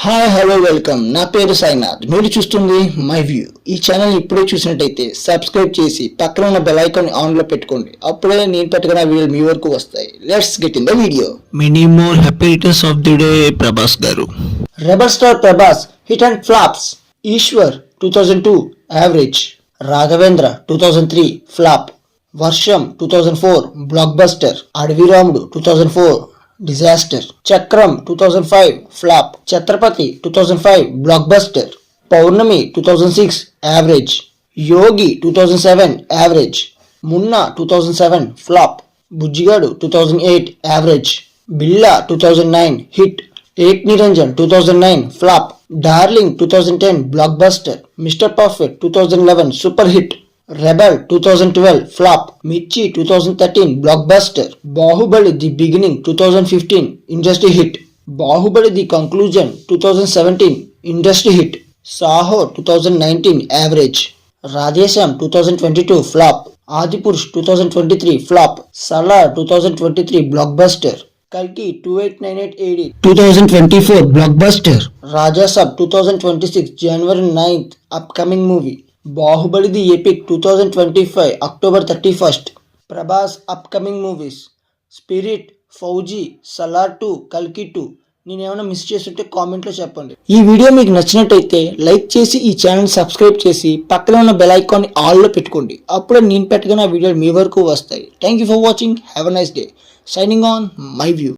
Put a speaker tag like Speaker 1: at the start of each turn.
Speaker 1: Hi hello welcome. నా పేరు సాయినాథ్. మీరు చూస్తుంది మై వ్యూ. ఈ ఛానల్ ఇప్పుడే చూసినట్టయితే సబ్స్క్రైబ్ చేసి పక్కన ఉన్న బెల్ ఐకాన్ ఆన్ లో పెట్టుకోండి. అప్పుడే నేను పెట్టుకున్న వీడియోలు మీ వరకు వస్తాయి. Let's get in the video.
Speaker 2: Many more happy returns of the day Prabhas garu.
Speaker 1: Rebel star Prabhas hit and flops. Eeshwar 2002 average, Raghavendra 2003 flop, Varsham 2004 blockbuster, Adaviramudu 2004 disaster, Chakram 2005 flop, Chatrapathi 2005 blockbuster, Pournami 2006 average, Yogi 2007 average, Munna 2007 flop, Bujjigadu 2008 average, Billa 2009 hit, Ek Niranjan 2009 flop, Darling 2010 blockbuster, Mr Perfect 2011 super hit, Rebel 2012 flop, Mirchi 2013 blockbuster, Baahubali the Beginning 2015 industry hit, Baahubali the Conclusion 2017 industry hit, Saaho 2019 average, Radhe Shyam 2022 flop, Adipurush 2023 flop, Salaar 2023 blockbuster, కల్కి 2898 AD 2024 blockbuster, Raja Saab 2026 జనవరి 9th upcoming movie, Baahubali the Epic 2025 October 31st, Prabhas upcoming movies Spirit, Fauji, Salaar 2, కల్కి 2. నేనేమైనా miss చేస్తుంటే కామెంట్లో చెప్పండి. ఈ video మీకు నచ్చినట్టయితే లైక్ చేసి ఈ ఛానల్ సబ్స్క్రైబ్ చేసి పక్కన ఉన్న బెల్ ఐకాన్ ఆల్లో పెట్టుకోండి. అప్పుడే నేను పెట్టిన వీడియోలు మీ వరకు వస్తాయి. Thank you for watching. Have a nice day. Signing on my view.